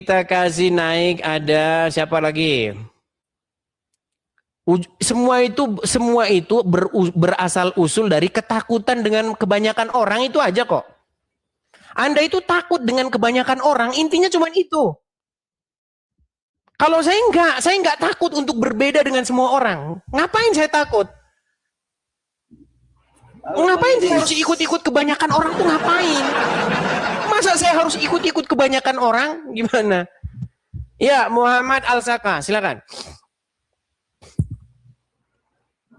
Kita kasih naik ada siapa lagi? Semua itu berasal usul dari ketakutan dengan kebanyakan orang itu aja kok. Anda itu takut dengan kebanyakan orang, intinya cuma itu. Kalau saya enggak takut untuk berbeda dengan semua orang. Ngapain saya takut? Ngapain saya harus ikut-ikut kebanyakan orang tuh ngapain? Masa saya harus ikut-ikut kebanyakan orang? Gimana? Ya, Muhammad Al-Saka, silakan.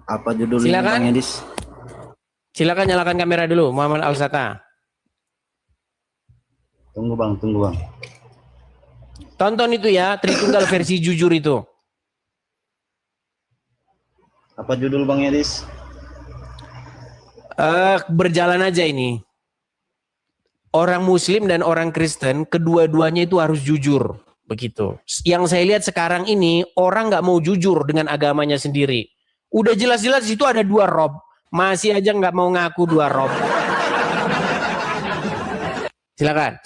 Apa judulnya Silakan. Bang Edis? Silakan nyalakan kamera dulu, Muhammad Al-Saka. Tunggu Bang. Tonton itu ya, Tritunggal versi jujur itu. Apa judul Bang Edis? Berjalan aja ini. Orang Muslim dan orang Kristen, kedua-duanya itu harus jujur. Begitu. Yang saya lihat sekarang ini, orang nggak mau jujur dengan agamanya sendiri. Udah jelas-jelas di situ ada dua rob. Masih aja nggak mau ngaku dua rob. Silakan.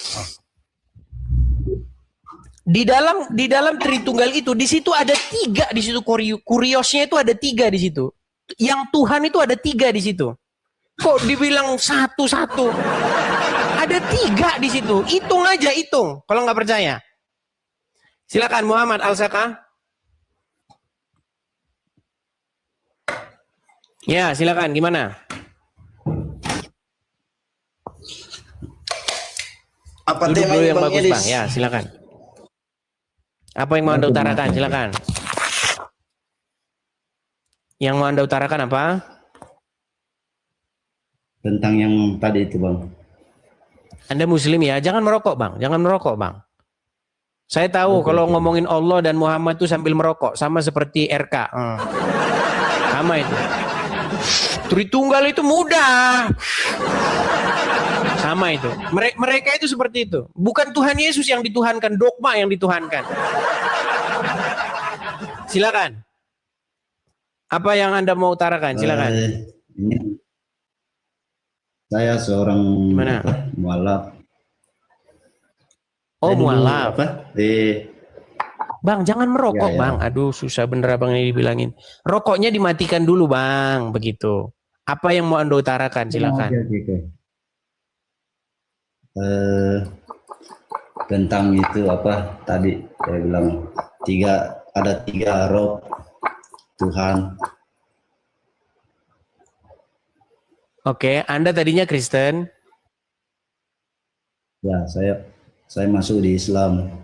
Di dalam Tritunggal itu, di situ ada tiga di situ kuriosnya itu ada tiga di situ. Yang Tuhan itu ada tiga di situ. Kok dibilang satu-satu? Ada tiga di situ. Hitung aja, hitung. Kalau nggak percaya. Silakan Muhammad Al-Saka. Ya, silakan. Gimana? Apa Duduk tema dulu ini yang Bang bagus, Edis? Bang. Ya, silakan. Apa yang mau Anda utarakan? Silakan. Yang mau Anda utarakan apa? Tentang yang tadi itu Bang. Anda Muslim ya, jangan merokok, Bang. Jangan merokok, Bang. Saya tahu kalau ngomongin Allah dan Muhammad itu sambil merokok, sama seperti RK. Sama itu. Tritunggal itu mudah. Sama itu. Mereka itu seperti itu. Bukan Tuhan Yesus yang dituhankan, dogma yang dituhankan. Silakan. Apa yang Anda mau utarakan? Silakan. Ini saya seorang mualaf. Oh, mualaf. Bang, jangan merokok, ya. Bang. Aduh, susah bener Bang ini dibilangin. Rokoknya dimatikan dulu, Bang. Begitu. Apa yang mau Anda utarakan? Silakan. Oke. Tentang itu apa tadi saya bilang ada tiga roh Tuhan. Oke, Anda tadinya Kristen? Ya, saya masuk di Islam.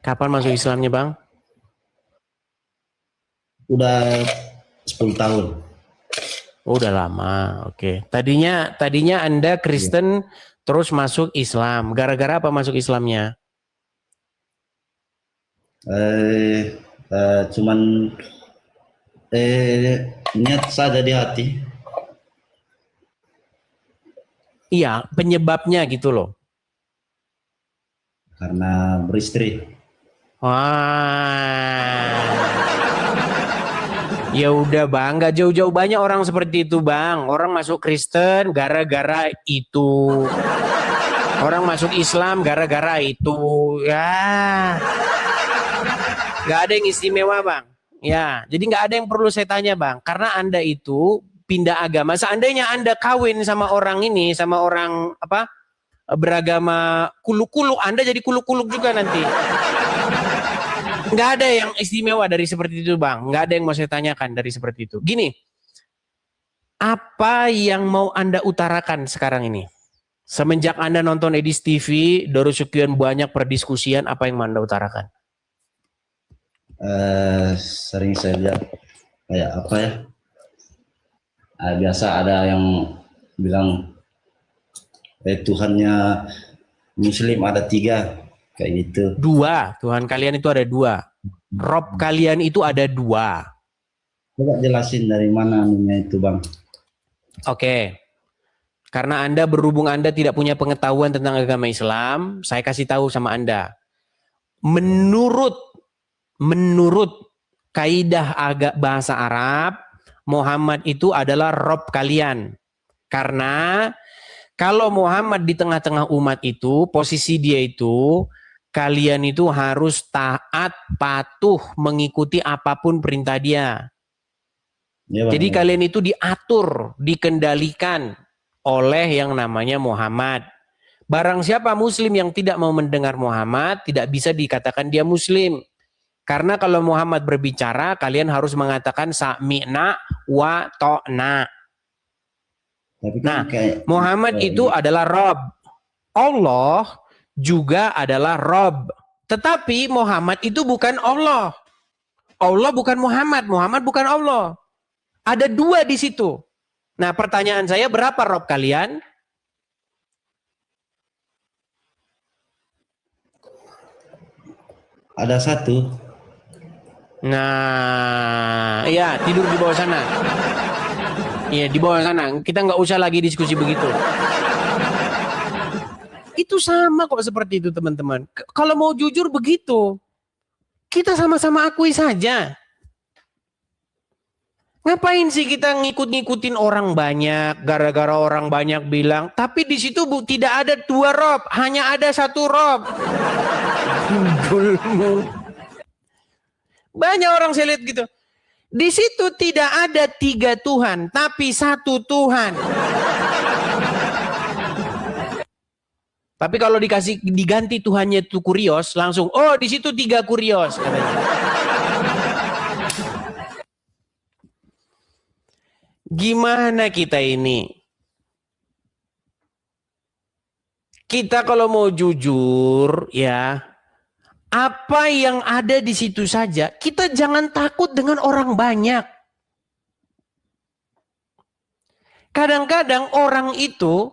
Kapan masuk Islamnya, Bang? Udah 10 tahun. Oh, udah lama. Oke. Tadinya Anda Kristen terus masuk Islam. Gara-gara apa masuk Islamnya? Cuman niat saja di hati. Iya, penyebabnya gitu loh. Karena beristri. Wah. Ya udah Bang, nggak jauh-jauh banyak orang seperti itu Bang. Orang masuk Kristen gara-gara itu. Orang masuk Islam gara-gara itu. Ya. Nggak ada yang istimewa Bang. Ya, jadi nggak ada yang perlu saya tanya Bang. Karena Anda itu pindah agama. Seandainya Anda kawin sama orang ini, sama orang apa beragama kuluk-kuluk, Anda jadi kuluk-kuluk juga nanti. Nggak ada yang istimewa dari seperti itu Bang. Nggak ada yang mau saya tanyakan dari seperti itu. Gini, apa yang mau Anda utarakan sekarang ini? Semenjak Anda nonton Edis TV, dari sekian banyak perdiskusian, apa yang mau Anda utarakan? Sering saya lihat kayak apa ya? Biasa ada yang bilang Tuhannya Muslim ada 3. Kayak gitu. 2, Tuhan kalian itu ada 2. Rob kalian itu ada 2. Coba jelasin dari mana itu Bang. Oke. Karena Anda berhubung Anda tidak punya pengetahuan tentang agama Islam, saya kasih tahu sama Anda. Menurut kaidah bahasa Arab, Muhammad itu adalah Rob kalian. Karena kalau Muhammad di tengah-tengah umat itu, posisi dia itu kalian itu harus taat, patuh, mengikuti apapun perintah dia. Ya, Bang. Jadi kalian itu diatur, dikendalikan oleh yang namanya Muhammad. Barang siapa muslim yang tidak mau mendengar Muhammad, tidak bisa dikatakan dia muslim. Karena kalau Muhammad berbicara, kalian harus mengatakan sami'na wa to'na. Tapi Nah, kan kayak Muhammad itu adalah Rob. Allah juga adalah Rob. Tetapi Muhammad itu bukan Allah. Allah bukan Muhammad. Muhammad bukan Allah. Ada dua di situ. Nah, pertanyaan saya, berapa Rob kalian? ada satu. Nah, iya, tidur di bawah sana. Iya, di bawah sana. Kita nggak usah lagi diskusi begitu. Itu sama kok seperti itu, teman-teman. Kalau mau jujur begitu. Kita sama-sama akui saja. Ngapain sih kita ngikut-ngikutin orang banyak, gara-gara orang banyak bilang, tapi di situ tidak ada dua Rob, hanya ada satu Rob. Banyak orang saya lihat gitu. Di situ tidak ada 3 Tuhan, tapi 1 Tuhan. Tapi kalau diganti Tuhannya itu Kurios, langsung, oh di situ 3 Kurios katanya. Gimana kita ini? Kita kalau mau jujur ya, apa yang ada di situ saja, kita jangan takut dengan orang banyak. Kadang-kadang orang itu,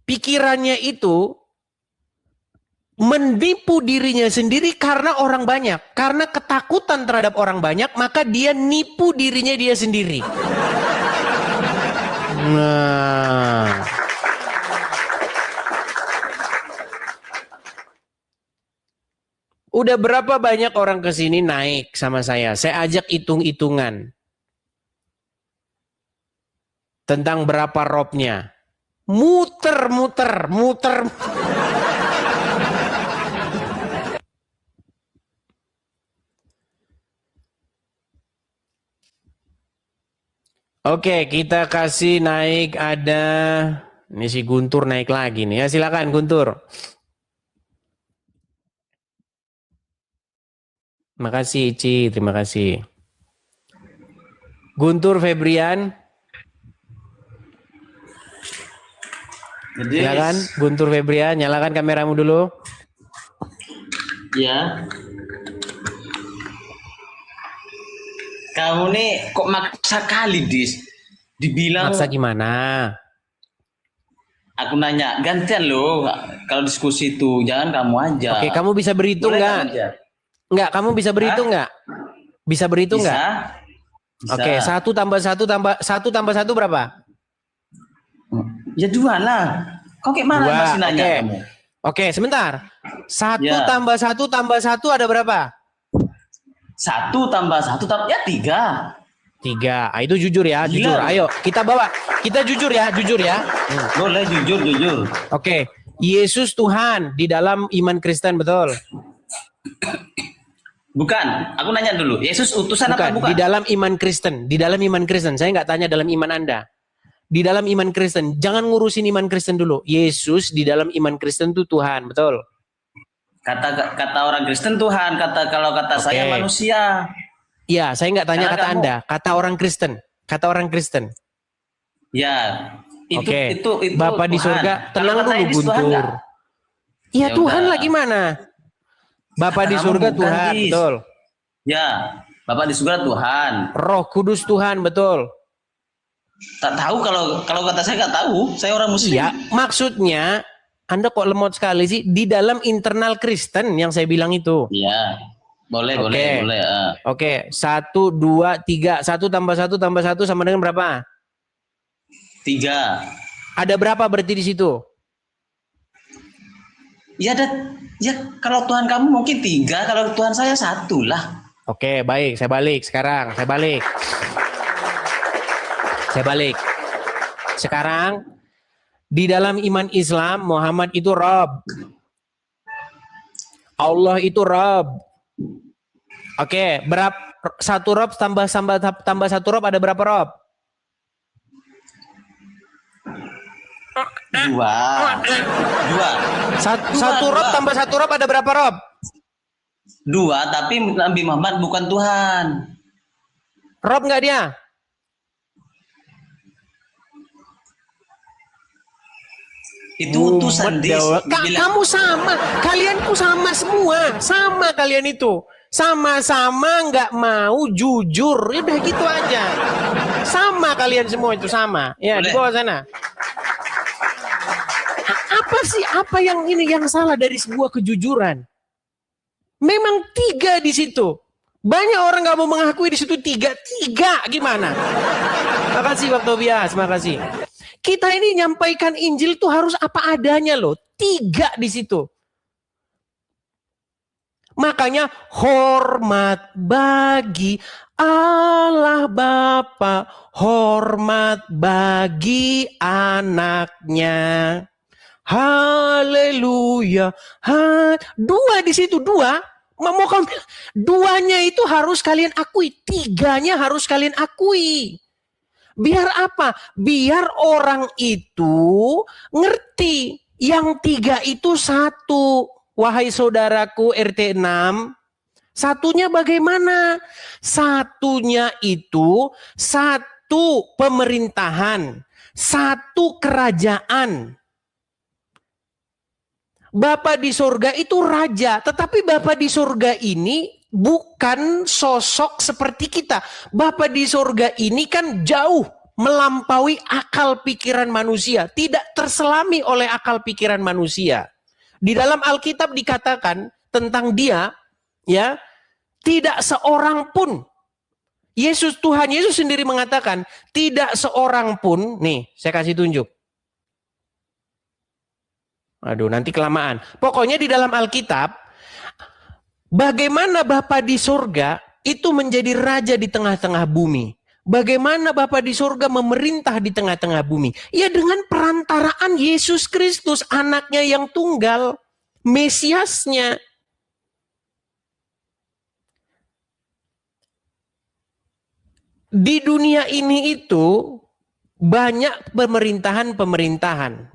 pikirannya itu, menipu dirinya sendiri karena orang banyak. Karena ketakutan terhadap orang banyak, maka dia nipu dirinya dia sendiri. Nah, udah berapa banyak orang kesini naik sama saya. Saya ajak hitung-hitungan tentang berapa robnya. Muter. Oke, kita kasih naik ada, ini si Guntur naik lagi nih. Ya silakan Guntur. Terima kasih Ici, terima kasih. Guntur Febrian. Jadi, Silakan Guntur Febrian, nyalakan kameramu dulu. ya. Kamu nih kok maksa kali, Dis. Dibilang Maksa gimana? aku nanya, gantian loh kalau diskusi itu, jangan kamu aja. Oke, kamu bisa berhitung Boleh nggak? kamu aja? Nggak, kamu bisa berhitung nggak? Bisa berhitung Bisa. nggak? Bisa. Oke, 1 tambah 1 berapa? Ya 2 lah. Kok kayak mana 2, masih nanya oke. kamu? Oke, sebentar. 1 Ya. tambah 1 ada berapa? 1 tambah 1 tambah ya 3. 3. Ah, itu jujur ya, Gila. jujur. Ayo, kita bawa. Kita jujur ya. Boleh jujur. Oke, Yesus Tuhan di dalam iman Kristen, betul? Bukan, aku nanya dulu. Yesus utusan apa bukan? Di dalam iman Kristen. Di dalam iman Kristen. Saya nggak tanya dalam iman Anda. Di dalam iman Kristen. Jangan ngurusin iman Kristen dulu. Yesus di dalam iman Kristen itu Tuhan, betul? Kata orang Kristen Tuhan, kalau kata Oke. saya manusia. Iya, saya nggak tanya Karena kata kamu- Anda. Kata orang Kristen. Kata orang Kristen. Ya, itu Oke. itu Bapak di Tuhan. surga, tenang Kalau kata dulu Yesus Tuhan Guntur. nggak? Iya, Ya Tuhan udah. lah gimana? Bapak di Kamu surga bukan, Tuhan, Dis. betul? Ya, Bapak di surga Tuhan. Roh Kudus Tuhan, betul? Tak tahu kalau kata saya nggak tahu. Saya orang Muslim. Iya, maksudnya Anda kok lemot sekali sih di dalam internal Kristen yang saya bilang itu. Iya. Boleh. Oke. ah. Oke, 1, 2, 3. 1 tambah 1 sama dengan berapa? 3. Ada berapa berarti di situ? Ya kalau Tuhan kamu mungkin 3, kalau Tuhan saya 1 lah. Oke, baik. Saya balik sekarang. Saya balik. Sekarang, di dalam iman Islam, Muhammad itu Rob. Allah itu Rob. Oke, berapa satu Rob tambah satu Rob ada berapa Rob? Dua. Satu Rob tambah satu Rob ada berapa Rob? Dua, tapi Nabi Muhammad bukan Tuhan. Rob nggak dia? Itu utusan Kamu sama, kalian tuh sama semua, sama kalian itu, sama-sama nggak mau jujur, udah gitu aja, sama kalian semua itu sama, ya di bawah sana. Apa sih, apa yang ini yang salah dari sebuah kejujuran? Memang tiga di situ, banyak orang nggak mau mengakui di situ tiga gimana? Makasih Pak Tobias, makasih. Kita ini nyampaikan Injil tuh harus apa adanya loh. Tiga di situ. Makanya hormat bagi Allah Bapa, hormat bagi anaknya. Haleluya. Dua di situ, dua. Mau kamu, duanya itu harus kalian akui. Tiganya harus kalian akui. Biar apa? Biar orang itu ngerti yang tiga itu satu. Wahai saudaraku RT 6, satunya bagaimana? Satunya itu satu pemerintahan, satu kerajaan. Bapa di surga itu raja, tetapi Bapa di surga ini bukan sosok seperti kita. Bapa di surga ini kan jauh melampaui akal pikiran manusia, tidak terselami oleh akal pikiran manusia. Di dalam Alkitab dikatakan tentang dia, ya, tidak seorang pun. Tuhan Yesus sendiri mengatakan, tidak seorang pun, nih saya kasih tunjuk. Aduh, nanti kelamaan. Pokoknya di dalam Alkitab, bagaimana Bapa di surga itu menjadi raja di tengah-tengah bumi. Bagaimana Bapa di surga memerintah di tengah-tengah bumi. Ya dengan perantaraan Yesus Kristus, anaknya yang tunggal, Mesiasnya. Di dunia ini itu banyak pemerintahan,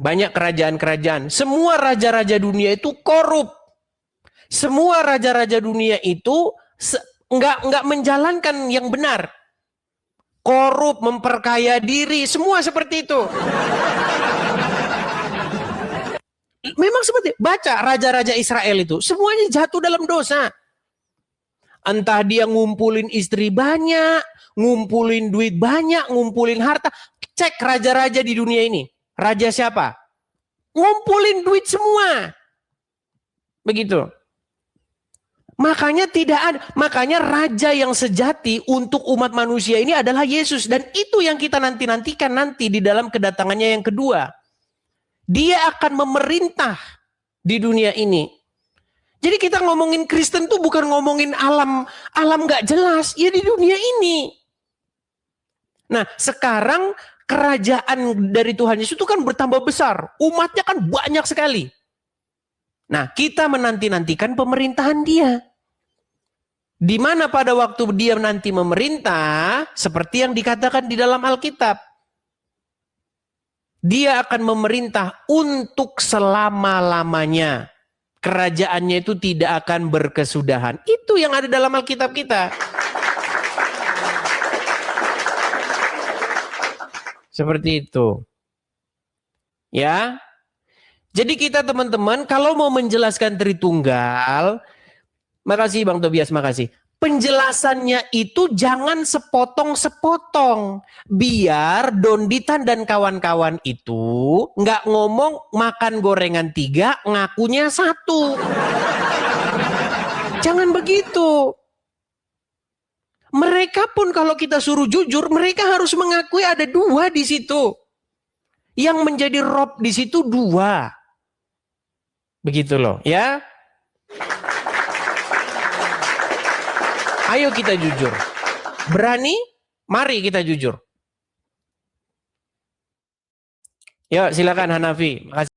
banyak kerajaan-kerajaan. Semua raja-raja dunia itu korup. Semua raja-raja dunia itu nggak menjalankan yang benar. Korup, memperkaya diri, semua seperti itu. Memang seperti, baca raja-raja Israel itu, semuanya jatuh dalam dosa. Entah dia ngumpulin istri banyak, ngumpulin duit banyak, ngumpulin harta. Cek raja-raja di dunia ini. Raja siapa? Ngumpulin duit semua. Begitu. Makanya tidak ada, makanya raja yang sejati untuk umat manusia ini adalah Yesus. Dan itu yang kita nantikan nanti di dalam kedatangannya yang kedua. Dia akan memerintah di dunia ini. Jadi kita ngomongin Kristen tuh bukan ngomongin alam gak jelas. Ya di dunia ini. Nah sekarang kerajaan dari Tuhan Yesus itu kan bertambah besar. Umatnya kan banyak sekali. Nah kita menanti-nantikan pemerintahan dia. Di mana pada waktu dia nanti memerintah, seperti yang dikatakan di dalam Alkitab. Dia akan memerintah untuk selama-lamanya. Kerajaannya itu tidak akan berkesudahan. Itu yang ada dalam Alkitab kita. Seperti itu. Ya. Jadi kita teman-teman kalau mau menjelaskan Tritunggal, makasih Bang Tobias, makasih. Penjelasannya itu jangan sepotong-sepotong. Biar Donditan dan kawan-kawan itu nggak ngomong makan gorengan 3, ngakunya 1. Jangan begitu. Mereka pun kalau kita suruh jujur, mereka harus mengakui ada 2 di situ. Yang menjadi Rob di situ 2. Begitu loh, ya. Ayo kita jujur. Berani? Mari kita jujur. Yuk silakan Hanafi. Makasih.